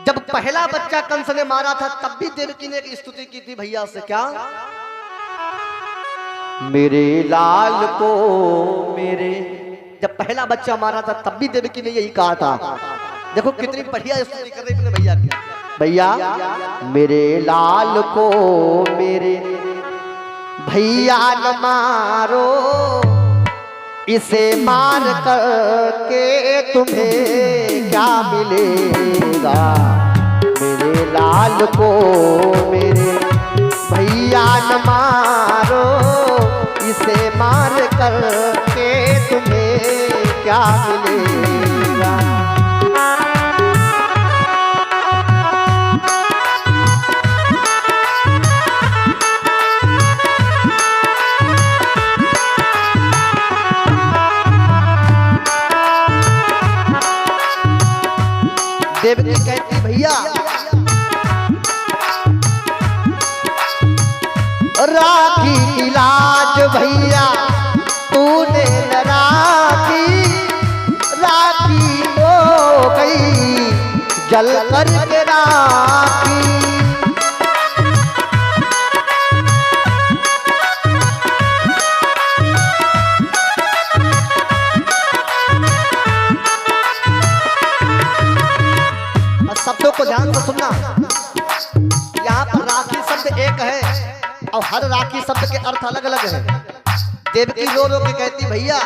जब पहला बच्चा कंस ने मारा था तब भी देवकी ने एक स्तुति की थी भैया से, क्या? मेरे लाल को मेरे, जब पहला बच्चा मारा था तब भी देवकी ने यही कहा था। देखो कितनी बढ़िया स्तुति कर रही अपने भैया की। भैया मेरे लाल को मेरे भैया न मारो, इसे मार करके तुम्हें क्या मिलेगा। मेरे लाल को मेरे भैया न मारो, इसे मार करके तुम्हें क्या मिलेगा। देवकी कहती भैया राखी की लाज भैया तूने न राखी, राखी हो गई जल कर के राखी। शब्दों को ध्यान से सुनना, यहाँ पर राखी शब्द एक है और हर राखी शब्द के अर्थ अलग अलग है। देवकी रो रो के कहती भैया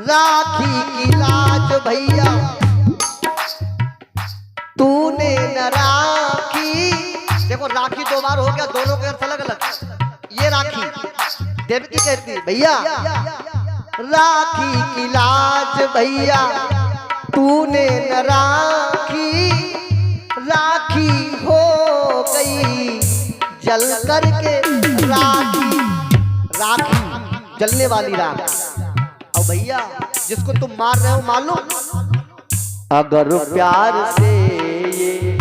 राखी की लाज भैया तूने न राखी। देखो राखी दो बार हो गया, दोनों के अर्थ अलग अलग। ये राखी देवकी कहती भैया राखी की लाज भैया तूने न राखी, राखी हो गई जल करके राखी। राखी जलने वाली राख। और भैया जिसको तुम मार रहे हो मालूम, अगर प्यार से ये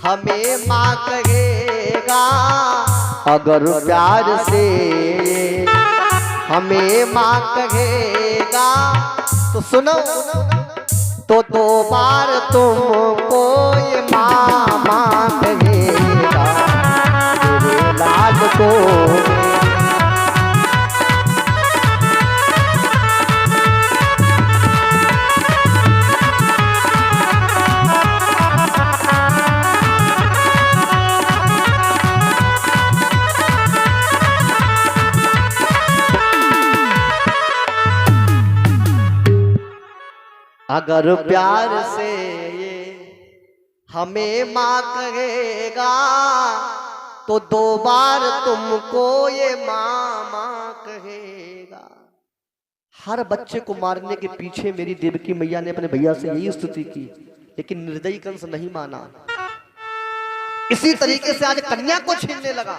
हमें माँ कहेगा, अगर प्यार से ये हमें माँ कहेगा तो सुनो, तो दो बार तुमको ये मामा कहेगा। तेरे लाल को अगर प्यार से ये हमें माँ कहेगा तो दो बार तुमको ये मामा कहेगा। हर बच्चे को मारने के पीछे मेरी देवकी मैया ने अपने भैया से यही स्तुति की, लेकिन निर्दयी कंस नहीं माना। इसी तरीके से आज कन्या को छीनने लगा।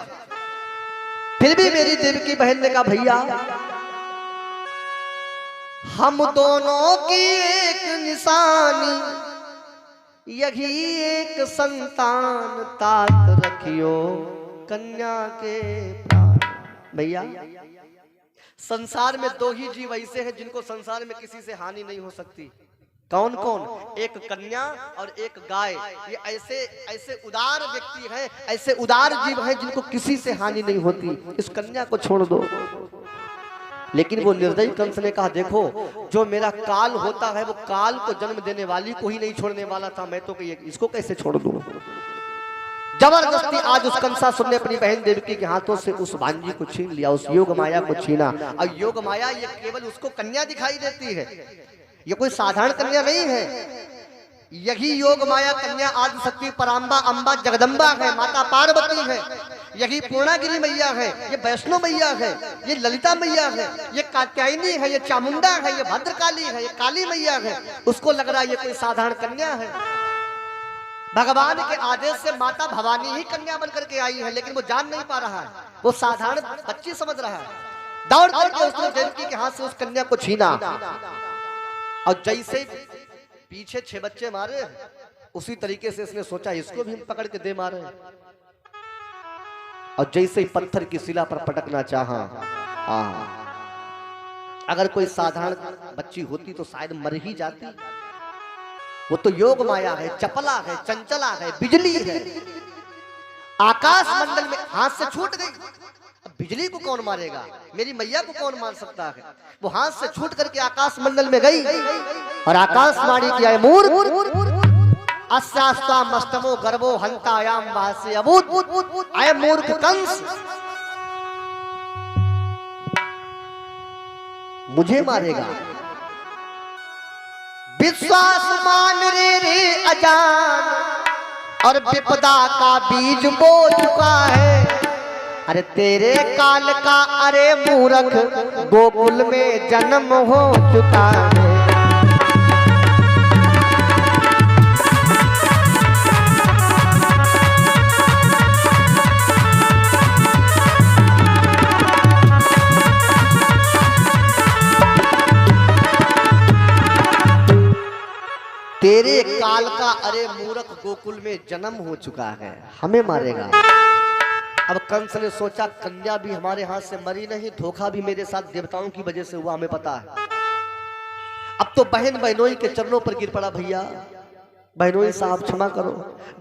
फिर भी मेरी देवकी बहन ने कहा भैया हम दोनों की एक निशानी, यही एक संतान तात रखियो कन्या के प्राण। भैया संसार में दो ही जीव ऐसे हैं जिनको संसार में किसी से हानि नहीं हो सकती। कौन कौन? एक कन्या और एक गाय। ये ऐसे ऐसे उदार व्यक्ति हैं, ऐसे उदार जीव हैं जिनको किसी से हानि नहीं होती। इस कन्या को छोड़ दो। लेकिन वो निर्दयी कंस ने कहा देखो जो मेरा काल होता है वो काल को जन्म देने वाली को ही नहीं छोड़ने वाला था, मैं तो इसको कैसे छोड़ दूं। जबरदस्ती आज उस कंसासुर ने अपनी बहन देवकी के हाथों से उस भांजी को छीन लिया, उस योग माया को छीना। और योग माया ये केवल उसको कन्या दिखाई देती है, ये कोई साधारण कन्या नहीं है। यही योग माया कन्या आदि शक्ति पराम्बा अम्बा जगदम्बा है, माता पार्वती है। यही पूर्णागिरी मैया है, ये वैष्णो मैया है, ये ललिता मैया है, ये कात्यायनी है, ये चामुंडा है, ये भद्रकाली है, ये काली मैया है। उसको लग रहा है ये कोई साधारण कन्या है। भगवान के आदेश से माता भवानी ही कन्या बनकर के आई है, लेकिन वो जान नहीं पा रहा है, वो साधारण बच्ची समझ रहा है। दौड़ करके उसने देवकी के हाथ से उस कन्या को छीना और जैसे पीछे 6 बच्चे मारे उसी तरीके से इसने सोचा इसको भी हम पकड़ के दे मारे। और जैसे ही पत्थर की शिला पर पटकना चाहा, अगर कोई साधारण बच्ची होती तो शायद मर ही जाती। वो तो योग माया है, चपला है, चंचला है, बिजली है। आकाश मंडल में हाथ से छूट गई, अब बिजली को कौन मारेगा, मेरी मैया को कौन मार सकता है। वो हाथ से छूट करके आकाश मंडल में गई और आकाशवाणी किया है, मूर्ख अस्यास्ता मस्तमो गर्भो हंतायाम वासे अबूत, आय मूर्ख कंस, मुझे मारेगा। विश्वास मान रे अजान, और विपदा का बीज बो चुका है। अरे तेरे काल का अरे मूर्ख, गोकुल में जन्म हो चुका है। तेरे काल का अरे मूर्ख, गोकुल में जन्म हो चुका है, हमें मारेगा। अब कंस ने सोचा कन्या भी हमारे हाथ से मरी नहीं, धोखा भी मेरे साथ देवताओं की वजह से हुआ, हमें पता है। अब तो बहन बहनोई के चरणों पर गिर पड़ा, भैया बहनोई साहब क्षमा करो,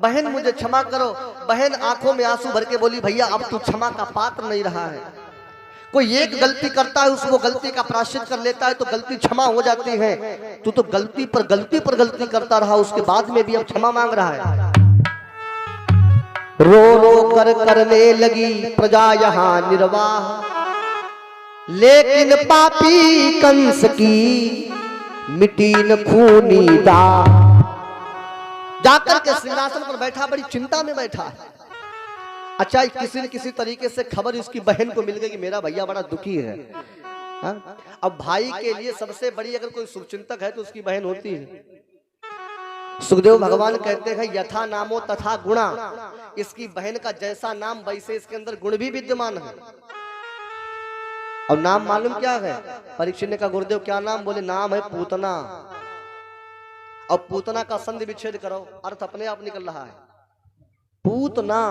बहन मुझे क्षमा करो। बहन आंखों में आंसू भर के बोली, भैया अब तू क्षमा का पात्र नहीं रहा है। कोई एक गलती करता है, उसको गलती का प्रायश्चित कर लेता है तो गलती क्षमा हो जाती है। तू तो गलती पर गलती करता रहा, उसके बाद में भी अब क्षमा मांग रहा है। रो रो कर करने लगी प्रजा यहाँ निर्वाह, लेकिन पापी कंस की मिटी न खूनी दाह। जाकर के सिंहासन पर बैठा, बड़ी चिंता में बैठा। अच्छा, किसी न किसी तरीके से खबर उसकी बहन को मिल गई कि मेरा भैया बड़ा दुखी है। हा? अब भाई के लिए सबसे बड़ी अगर कोई शुभचिंतक है तो उसकी बहन होती है। सुखदेव भगवान कहते हैं, यथा नामो तथा गुणा, इसकी बहन का जैसा नाम वैसे इसके अंदर गुण भी विद्यमान है। और नाम मालूम क्या है? परीक्षित ने कहा, गुरुदेव क्या नाम? बोले नाम है पूतना। और पूतना का संधि विच्छेद करो, अर्थ अपने आप निकल रहा है, पूतना।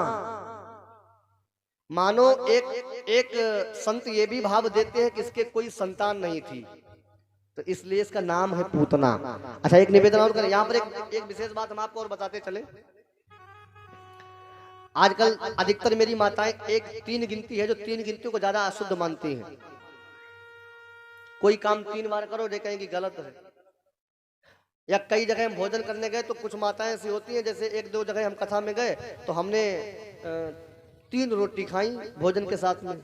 मानो एक संत ये भी भाव देते हैं कि इसके कोई संतान नहीं थी, तो इसलिए इसका नाम है पूतना। अच्छा, एक निवेदन और करें यहाँ पर, एक विशेष बात हम आपको और बताते चले। आजकल अधिकतर मेरी माताएं एक 3 गिनती है, जो 3 गिनतियों को ज्यादा अशुद्ध मानती हैं। कोई काम 3 बार करो, ये कहेंगे गलत है। या कई जगह हम भोजन करने गए तो कुछ माताएं ऐसी होती हैं, जैसे 1-2 जगह हम कथा में गए तो हमने 3 रोटी खाई भोजन के साथ में,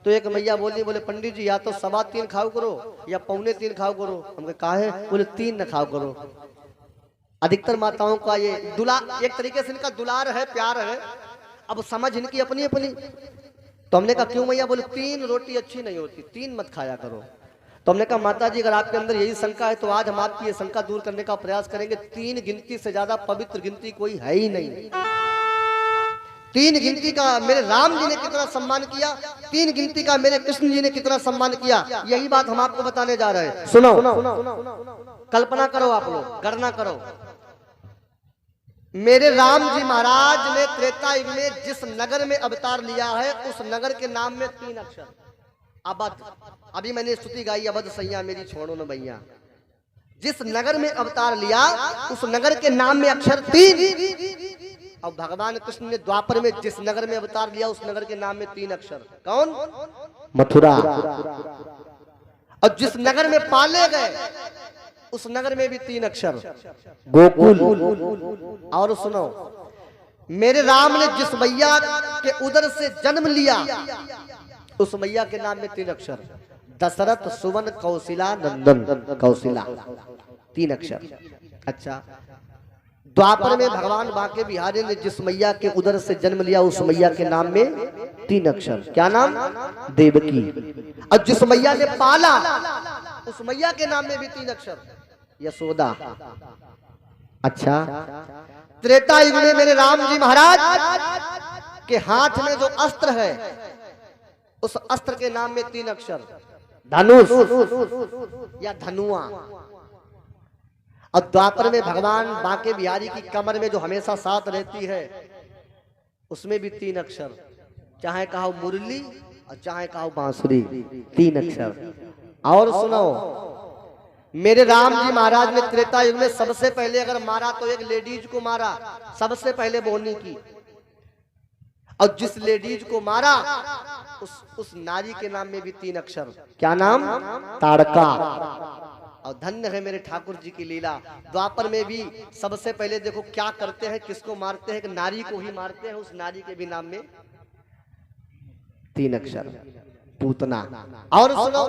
तो एक मैया बोली, बोले पंडित जी या तो 3.25 खाओ करो या 3.25 खाओ करो। हमने कहा है, बोले 3 न खाओ करो। अधिकतर माताओं का ये दुलार, एक तरीके से इनका दुलार है, प्यार है। अब समझ इनकी अपनी अपनी। तो हमने कहा क्यों मैया? बोले 3 रोटी अच्छी नहीं होती, 3 मत खाया करो। तो हमने कहा माता जी अगर आपके अंदर यही शंका है तो आज हम आपकी ये शंका दूर करने का प्रयास करेंगे। 3 गिनती से ज्यादा पवित्र गिनती कोई है ही नहीं। 3 गिनती का मेरे राम जी ने कितना सम्मान किया, 3 गिनती का मेरे कृष्ण जी ने कितना सम्मान किया, यही बात हम आपको बताने जा रहे हैं। सुनो, कल्पना करो, आप लोग गणना करो। मेरे राम जी महाराज ने त्रेता युग में जिस नगर में अवतार लिया है, उस नगर के नाम में 3 अक्षर, अवध। अभी मैंने स्तुति गाई, अवध सैया मेरी छोड़ो न भैया। जिस नगर में अवतार लिया उस नगर के नाम में अक्षर 3। और भगवान कृष्ण ने द्वापर में जिस नगर में अवतार लिया उस नगर के नाम में 3 अक्षर। कौन? मथुरा। और जिस नगर में पाले गए उस नगर में भी 3 अक्षर, गोकुल। और सुनो, मेरे राम ने जिस मैया के उदर से जन्म लिया उस मैया के नाम में 3 अक्षर, दशरथ सुवन कौशिला नंदन। कौशिला 3 अक्षर। अच्छा, द्वापर में भगवान बांके बिहारी ने जिस मैया के उदर से जन्म लिया उस मैया के नाम में 3 अक्षर, क्या नाम? देवकी। और जिस मैया ने पाला उस मैया के नाम में भी 3 अक्षर, यशोदा। अच्छा, त्रेता युग में मेरे राम जी महाराज के हाथ में जो अस्त्र है उस अस्त्र के नाम में 3 अक्षर, धनुष या धनुआ। और द्वापर में भगवान बांके बिहारी की कमर में जो हमेशा साथ रहती है उसमें भी 3 अक्षर, चाहे कहो मुरली और चाहे कहो बांसुरी, 3 अक्षर। और सुनो, मेरे राम जी महाराज ने त्रेता युग में सबसे पहले अगर मारा तो एक लेडीज को मारा, सबसे पहले बोनी की। और जिस लेडीज को मारा उस नारी के नाम में भी 3 अक्षर। क्या नाम? ताड़का। और धन्य है मेरे ठाकुर जी की लीला। द्वापर में भी सबसे पहले देखो क्या करते हैं, किसको मारते हैं? एक नारी को ही मारते हैं। उस नारी के भी नाम में 3 अक्षर, पूतना। और सुनो,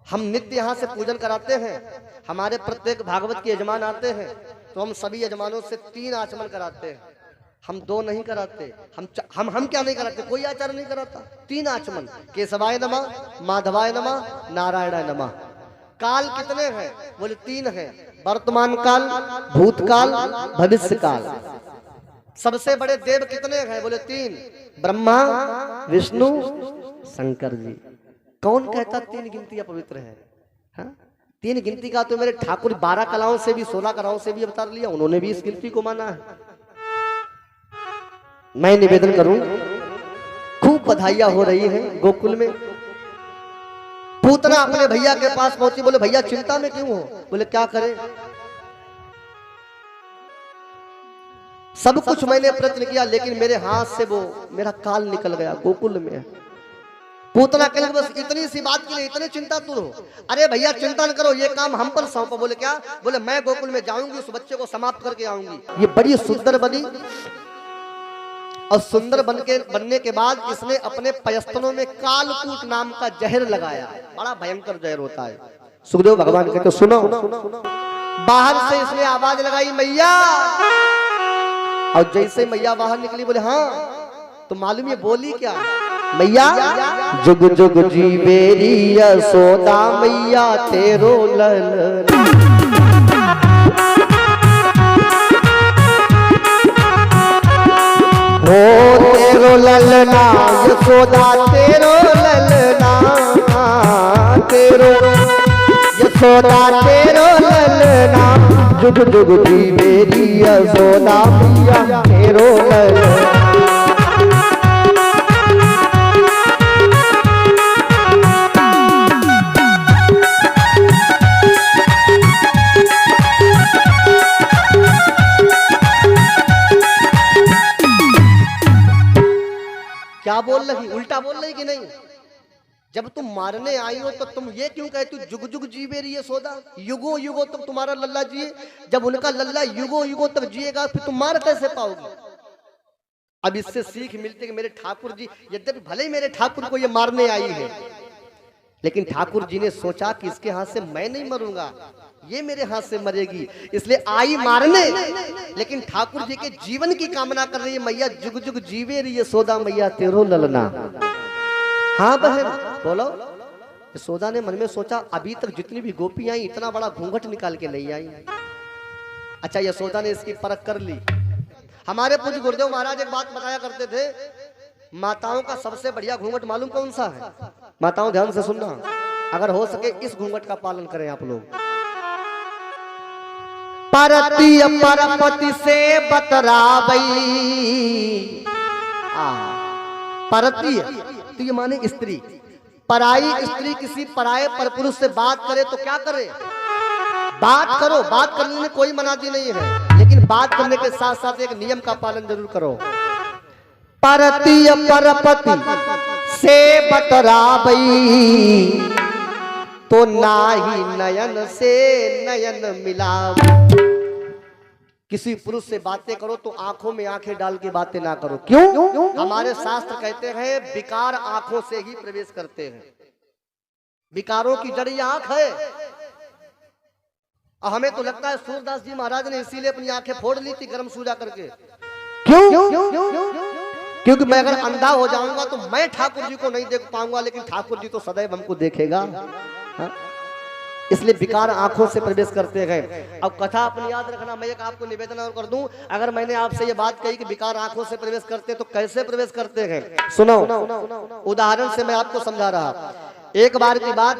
हम नित्य यहाँ से पूजन कराते हैं। हमारे प्रत्येक भागवत के यजमान आते हैं तो हम सभी यजमानों से 3 आचमन कराते हैं। हम 2 नहीं कराते। हम क्या नहीं कराते? कोई आचार नहीं कराता। 3 आचमन। केशवाय नमः, माधवाय नमः, नारायणाय नमः। काल कितने हैं? बोले 3 हैं। वर्तमान काल, भूतकाल, भविष्य काल। सबसे बड़े देव कितने हैं? बोले 3, ब्रह्मा, विष्णु, शंकर जी। कौन कहता 3 गिनती अपवित्र है? हाँ? 3 गिनती का तो मेरे ठाकुर 12 कलाओं से भी, 16 कलाओं से भी अवतार लिया। उन्होंने भी इस गिनती को माना है। मैं निवेदन करूं, खूब बधाइयां हो रही हैं गोकुल में। पूतना अपने भैया के पास पहुंची। बोले भैया चिंता में क्यों हो? बोले क्या करें, सब कुछ मैंने प्रयत्न किया लेकिन मेरे हाथ से वो मेरा काल निकल गया गोकुल में। पूतना के लिए बस इतनी सी बात के लिए इतने चिंता तुम हो? अरे भैया चिंता न करो, ये काम हम पर सौंपो। बोले क्या? बोले मैं गोकुल में जाऊंगी, उस बच्चे को समाप्त करके आऊंगी। ये बड़ी सुंदर बनी और सुंदर बनने के बाद इसने अपने पयस्तनों में कालकूट नाम का जहर लगाया। बड़ा भयंकर जहर होता है। सुखदेव भगवान कहते सुनो। बाहर से इसने आवाज लगाई मैया, और जैसे मैया बाहर निकली बोले हाँ, तो मालूम ये बोली क्या? मैया जुग जुग जीवेरी यशोदा मैया तेरो ललना। हो तेरो ललना यशोदा तेरो ललना, तेरो यशोदा तेरो ललना। जुग जुग जीवेरी यशोदा मैया तेरो ललना। क्या बोल रही? उल्टा बोल रही कि नहीं? जब तुम मारने आई हो तो तुम ये क्यों कहती हो जुग जुग जीवे रही सोदा? युगो युगो तक तुम्हारा लल्ला जिए। जब उनका लल्ला युगो युगो तक जिएगा फिर तुम मार कैसे पाओगे? अब इससे सीख मिलती है कि मेरे ठाकुर जी, यद्यपि भले ही मेरे ठाकुर को ये मारने आई है, लेकिन ठाकुर जी ने सोचा कि इसके हाथ से मैं नहीं मरूंगा, ये मेरे हाथ से मरेगी। इसलिए आई मारने, लेकिन ठाकुर जी के जीवन की कामना कर रही है। मैया जुग जुग जीवे रही सोदा मैया तेरो ललना। हाँ बहन बोलो। यशोदा ने मन में सोचा अभी तक जितनी भी गोपी आई इतना बड़ा घूंघट निकाल के नहीं आई। अच्छा यशोदा ने इसकी परख कर ली। हमारे पूज्य गुरुदेव महाराज एक बात बताया करते थे, माताओं का सबसे बढ़िया घूंघट मालूम कौन सा है? माताओं ध्यान से सुनना, अगर हो सके इस घूंघट का पालन करें आप लोग। परती परपति से बतरावई। परती तो ये माने स्त्री। पराई स्त्री किसी पराये परपुरुष से बात करे तो क्या करे? बात करो, बात करने में कोई मनाही नहीं है, लेकिन बात करने के साथ साथ एक नियम का पालन जरूर करो। परती परपति से बतरावई, तो नाही नयन से नयन मिलाव। किसी पुरुष से बातें करो तो आंखों में आंखें डाल के बातें ना करो। क्यों? हमारे शास्त्र कहते हैं विकार आंखों से ही प्रवेश करते हैं। विकारों की जड़ ये आंख है। और हमें तो लगता है सूरदास जी महाराज ने इसीलिए अपनी आंखें फोड़ ली थी गर्म सूजा करके। क्यों? क्योंकि मैं अगर अंधा हो जाऊंगा तो मैं ठाकुर जी को नहीं देख पाऊंगा, लेकिन ठाकुर जी तो सदैव हमको देखेगा। हा? इसलिए विकार आंखों से प्रवेश करते हैं। अब कथा अपनी याद रखना। मैं एक आपको निवेदन और कर दूं, अगर मैंने आपसे ये बात कही कि विकार आंखों से प्रवेश करते तो कैसे प्रवेश करते हैं सुनो। उदाहरण से मैं आपको समझा रहा। एक बार की बात,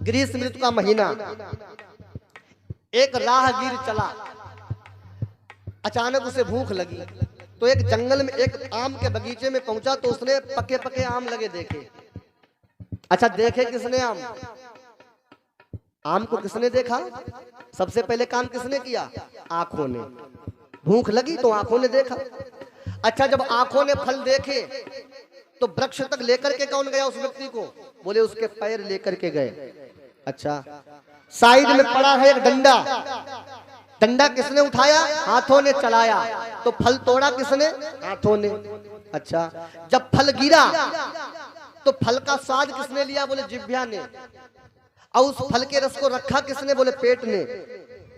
ग्रीष्म ऋतु का महीना, एक राहगीर चला, अचानक उसे भूख लगी तो एक जंगल में एक आम के बगीचे में पहुंचा तो उसने पके पके आम लगे देखे। अच्छा देखे किसने आम? आम को किसने देखा? सबसे पहले काम किसने किया? आंखों ने। भूख लगी तो आंखों ने देखा। अच्छा, जब आंखों ने फल देखे तो वृक्ष तक लेकर के कौन गया उस व्यक्ति को? बोले उसके पैर लेकर के गए। अच्छा, साइड में पड़ा है एक डंडा। डंडा किसने उठाया? हाथों ने चलाया। तो फल तोड़ा किसने? हाथों ने। अच्छा, जब फल गिरा तो फल का स्वाद किसने लिया? बोले जिह्वा ने। और उस फल के रस को रखा किसने? बोले पेट ने।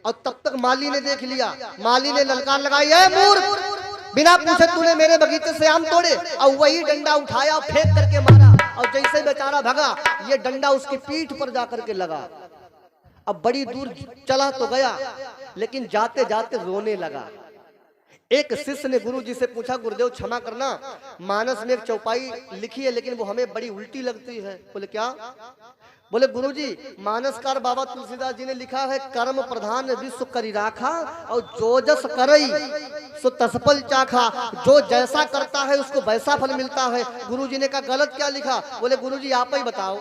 और तब तक माली ने देख लिया। माली ने ललकार लगाई, है मूर्ख, बिना पूछे तूने मेरे बगीचे से आम तोड़े। और वही डंडा उठाया और फेंक करके मारा। और जैसे बेचारा भगा, ये डंडा उसकी पीठ पर जाकर के लगा। अब बड़ी दूर चला तो गया, लेकिन जाते जाते रोने लगा। एक शिष्य ने गुरु जी से पूछा, गुरुदेव क्षमा करना, मानस में एक चौपाई लिखी है लेकिन वो हमें बड़ी उल्टी लगती है। बोले क्या? बोले गुरुजी, मानसकार बाबा तुलसीदास जी ने लिखा है, कर्म प्रधान विश्व करी राखा और जो जस करई सो तसफल चाखा। जो जैसा करता है उसको वैसा फल मिलता है। गुरुजी ने कहा गलत क्या लिखा? बोले गुरुजी आप ही बताओ।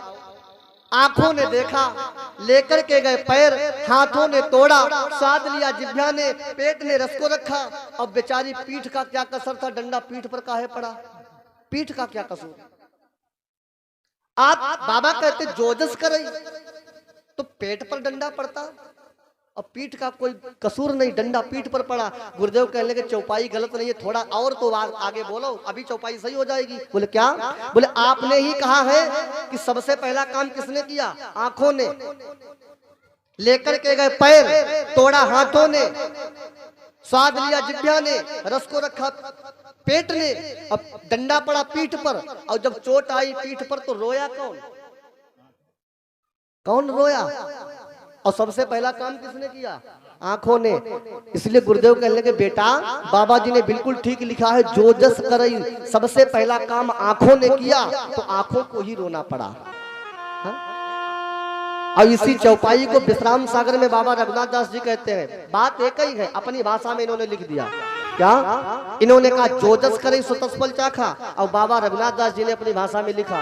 आंखों ने देखा, लेकर के गए पैर, हाथों ने तोड़ा, स्वाद लिया जिह्वा ने, पेट ने रस को रखा। अब बेचारी पीठ का क्या कसर था? डंडा पीठ पर काहे पड़ा? पीठ का क्या कसूर? आप बाबा कहते जोजस करई, तो पेट पर डंडा पड़ता और पीठ का कोई कसूर नहीं, डंडा पीठ पर पड़ा। गुरुदेव कहने लगे चौपाई गलत नहीं है, थोड़ा और तो आगे बोलो, अभी चौपाई सही हो जाएगी। बोले क्या? बोले आपने ही कहा है कि सबसे पहला काम किसने किया? आंखों ने। लेकर के गए पैर, तोड़ा हाथों ने, स्वाद लिया जिह्वा ने, रस को रखा पेट ने। अब डंडा पड़ा पीठ पर, और जब चोट आई पीठ पर तो रोया कौन? कौन रोया? और सबसे पहला काम किसने किया? आंखों ने। इसलिए गुरुदेव कहने लगे बेटा, बाबा जी ने बिल्कुल ठीक लिखा है, जो जस करई, सबसे पहला काम आंखों ने किया तो आंखों को ही रोना पड़ा। और इसी चौपाई को विश्राम सागर में बाबा रघुनाथ दास जी कहते हैं। बात एक ही है, अपनी भाषा में इन्होंने लिख दिया। क्या? इन्होंने कहा जो जस करे सो तसफल चाखा, और बाबा रघुनाथ दास जी ने अपनी भाषा में लिखा,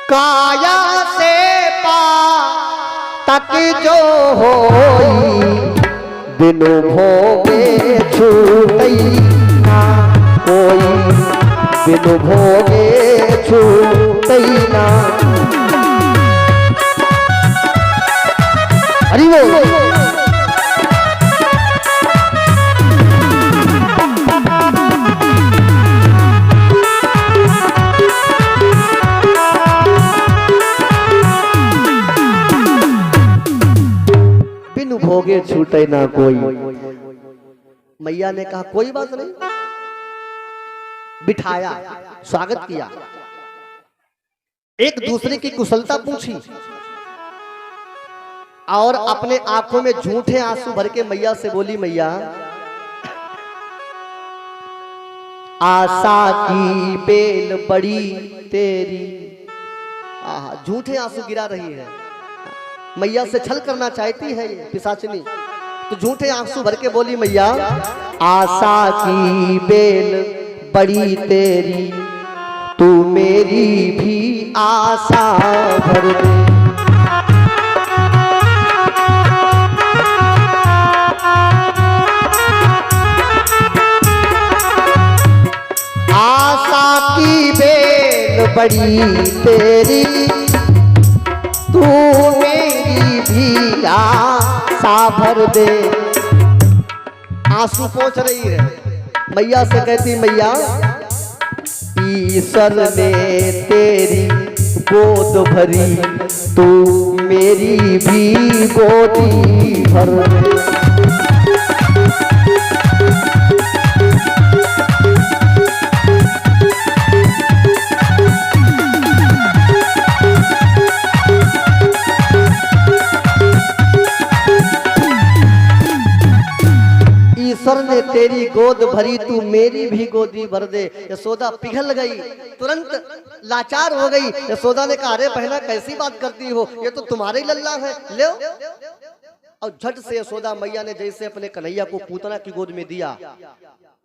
काया से तक जो होई बिनु भोगे छूटई ना कोई, बिनु भोगे छूटई ना। हरि बोल। भोगे छूटे ना कोई। मैया ने कहा कोई बात नहीं, बिठाया, स्वागत किया, एक दूसरे की कुशलता पूछी, और अपने आंखों में झूठे आंसू भर के मैया से बोली, मैया आशा की बेल बड़ी तेरी। झूठे आंसू गिरा रही है, मैया से छल करना चाहती है ये पिशाचिनी। तो झूठे आंसू भर के बोली, मैया आशा की बेल बड़ी तेरी, तू मेरी भी आशा भर दे। आशा की बेल बड़ी तेरी, तू मेरी भी आशा भर दे। आंसू पहुंच रही है, मैया से कहती, मैया ईश्वर ने तेरी गोद भरी, तू मेरी भी गोदी भर दे। ईश्वर ने तेरी गोद भरी, तू मेरी भी गोदी भर दे। यशोदा पिघल गई, तुरंत लाचार हो गई। यशोदा ने कहा, अरे बहना कैसी बात करती हो, ये तो तुम्हारे ही लल्ला है, ले। और झट से यशोदा मैया ने जैसे अपने कन्हैया को पूतना की गोद में दिया।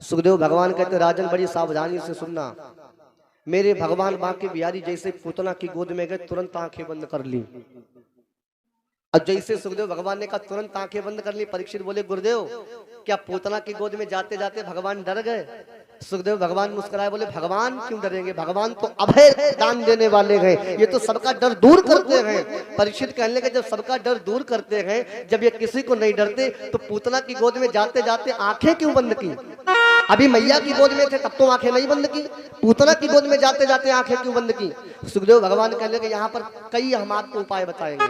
सुखदेव भगवान कहते, राजन बड़ी सावधानी से सुनना, मेरे भगवान बांके बिहारी जैसे पूतना की गोद में गए तुरंत आंखें बंद कर ली। और जैसे सुखदेव भगवान ने कहा तुरंत आंखें बंद कर ली, परीक्षित बोले गुरुदेव क्या पूतना की गोद में जाते जाते भगवान डर गए? सुखदेव भगवान मुस्कुराए बोले भगवान क्यों डरेंगे, भगवान तो अभय दान देने वाले हैं, ये तो सबका डर दूर करते हैं। परीक्षित कहने लगे जब सबका डर दूर करते हैं, जब ये किसी को नहीं डरते तो पूतना की गोद में जाते जाते आंखें क्यों बंद की? अभी मैया की गोद में थे तब तो आंखें नहीं बंद की, पूतना की गोद में जाते जाते आंखें क्यों बंद की? सुखदेव भगवान कहने लगे यहाँ पर कई हम आपको उपाय बताएंगे,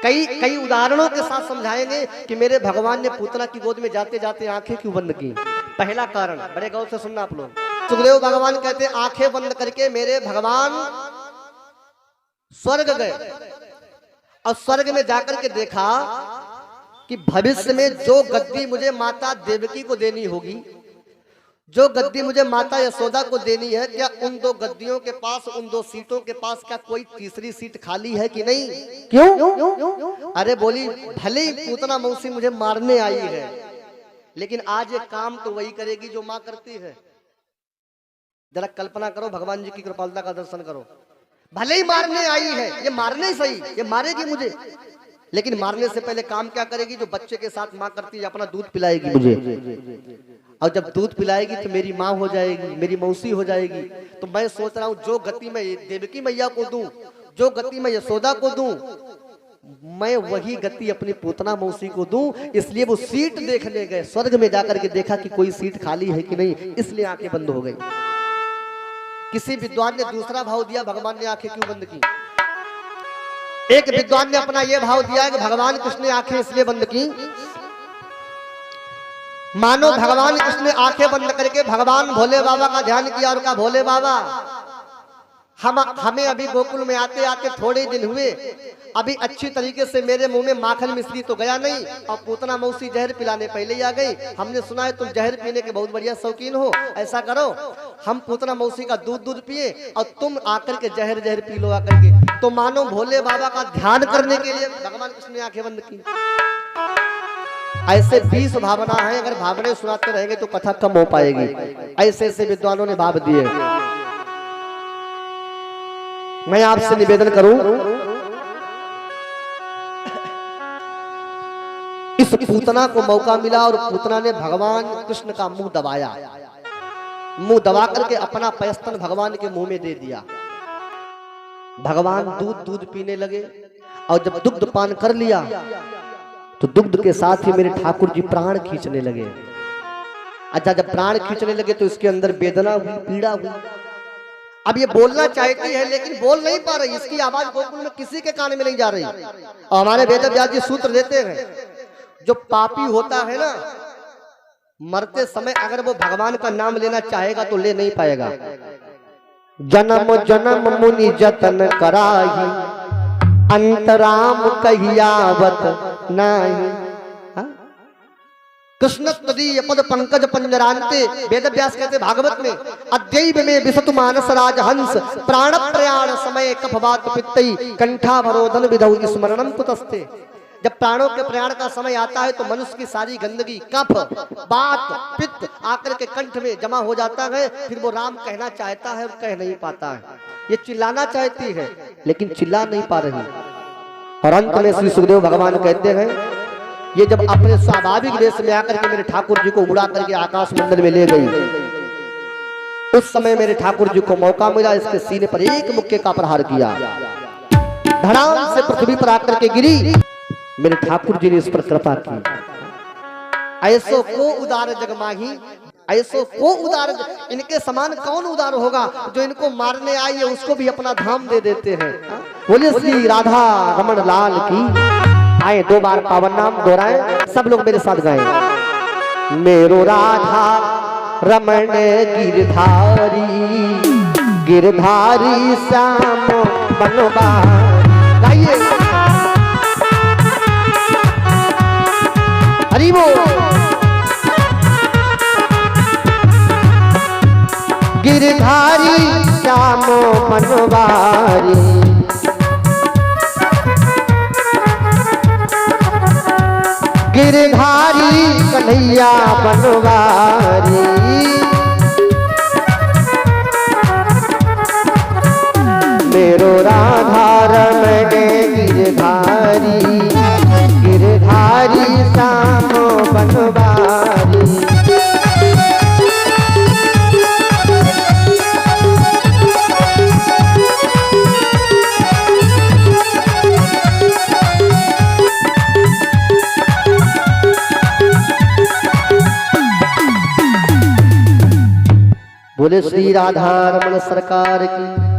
कई उदाहरणों के साथ समझाएंगे कि मेरे भगवान ने पूतना की गोद में जाते जाते आंखें क्यों बंद की। पहला कारण बड़े गौर से सुनना आप लोग। सुखदेव भगवान कहते आंखें बंद करके मेरे भगवान स्वर्ग गए और स्वर्ग में जाकर के देखा कि भविष्य में जो गद्दी मुझे माता देवकी को देनी होगी, जो गद्दी मुझे माता यशोदा को देनी है, क्या उन दो गद्दियों के पास, उन दो सीटों के पास क्या कोई तीसरी सीट खाली है कि नहीं? क्यों? अरे बोली भले ही पूतना मौसी मुझे मारने आई है, लेकिन आज ये काम तो वही करेगी जो माँ करती है। जरा कल्पना करो, भगवान जी की कृपालता का दर्शन करो। भले ही मारने आई है, ये मारने ही सही, ये मारेगी मुझे, लेकिन मारने से पहले काम क्या करेगी? जो बच्चे के साथ माँ करती है, अपना दूध पिलाएगी मुझे, और जब दूध पिलाएगी तो मेरी माँ हो जाएगी, मेरी मौसी हो जाएगी। तो मैं सोच रहा हूँ जो गति मैं देवकी मैया को दूं, जो गति मैं यशोदा को दूं, मैं वही गति अपनी पूतना मौसी को दूं। इसलिए वो सीट देखने गए, स्वर्ग में जाकर के देखा कि कोई सीट खाली है कि नहीं, इसलिए आंखें बंद हो गई। किसी विद्वान ने दूसरा भाव दिया, भगवान ने आंखें क्यों बंद की? एक विद्वान ने अपना यह भाव दिया कि भगवान कृष्ण ने आंखें इसलिए बंद की, मानो भगवान कृष्ण ने आंखें बंद करके भगवान भोले बाबा का ध्यान किया और कहा भोले बाबा हमें अभी गोकुल में आते आते थोड़े दिन हुए, अभी अच्छी तरीके से मेरे मुंह में माखन मिश्री तो गया नहीं, और पूतना मौसी जहर पिलाने पहले ही आ गई। हमने सुना है तुम जहर पीने के बहुत बढ़िया शौकीन हो, ऐसा करो हम पूतना मौसी का दूध पिए और तुम आकर के जहर पी लो आकर के। तो मानो भोले बाबा का ध्यान करने के लिए भगवान कृष्ण ने आंखें बंद की। ऐसे 20 भावना है, अगर भावनाएं सुनाते रहेंगे तो कथा कम हो पाएगी। ऐसे ऐसे विद्वानों ने भाव दिए। मैं आपसे निवेदन करूं, इस पूतना को मौका मिला और पूतना ने भगवान कृष्ण का मुंह दबाया, मुंह दबा करके अपना पैस्तन भगवान के मुंह में दे दिया। भगवान दूध पीने लगे और जब दुग्ध पान कर लिया तो दुग्ध के साथ ही मेरे ठाकुर जी प्राण खींचने लगे। अच्छा, जब प्राण खींचने लगे तो इसके अंदर वेदना हुई, पीड़ा हुई। अब ये बोलना चाहती है लेकिन बोल नहीं पा रही, इसकी आवाज गोकुल में किसी के कान में नहीं जा रही। और हमारे वेद व्यास जी सूत्र देते हैं, जो पापी होता है ना, मरते समय अगर वो भगवान का नाम लेना चाहेगा तो ले नहीं पाएगा। जन्म जन्म मुनि जतन कराही, अंतराम कहियावत नाही। कृष्ण तदीय पद पंकज पंजरांते, वेद व्यास कहते भागवत में, अद्यैव में विसतु मानस राज हंस, प्राण प्रयाण समय कफवात पित्तई, कंठावरोधन विधौ स्मरणम कुतस्ते। जब प्राणों के प्रयाण का समय आता है तो मनुष्य की सारी गंदगी, कफ, बात, पित्त आकर के कंठ में जमा हो जाता है। फिर वो राम कहना चाहता है और कह नहीं पाता है। ये चिल्लाना चाहती है लेकिन चिल्ला नहीं पा रही। और अंत में श्री सुखदेव भगवान कहते हैं, ये जब अपने स्वाभाविक वेश में आकर के मेरे ठाकुर जी को उड़ा करके आकाश मंडल में ले गई, उस समय मेरे ठाकुर जी को मौका मिला, इसके सीने पर एक मुक्के का प्रहार किया, धड़ाम से पृथ्वी पर आकर के गिरी। मेरे ठाकुर जी ने इस पर कृपा की। ऐसो को उदार जग माही, ऐसो को उदार, इनके समान कौन उदार होगा? जो इनको मारने आई है उसको भी अपना धाम दे देते हैं। बोलिए श्री राधा रमन लाल की। आए 2 बार पावन नाम दोहराए, सब लोग मेरे साथ गाएं। मेरो राधा रमन गिरधारी, गिरधारी श्याम बनवारी। गाइए हरि बोल। गिरधारी श्याम बनवारी, गिरधारी कन्हैया बनवारी। राधा रमण गिरधारी, गिरधारी श्याम बनवारी। बोले श्री राधा रमण सरकार की।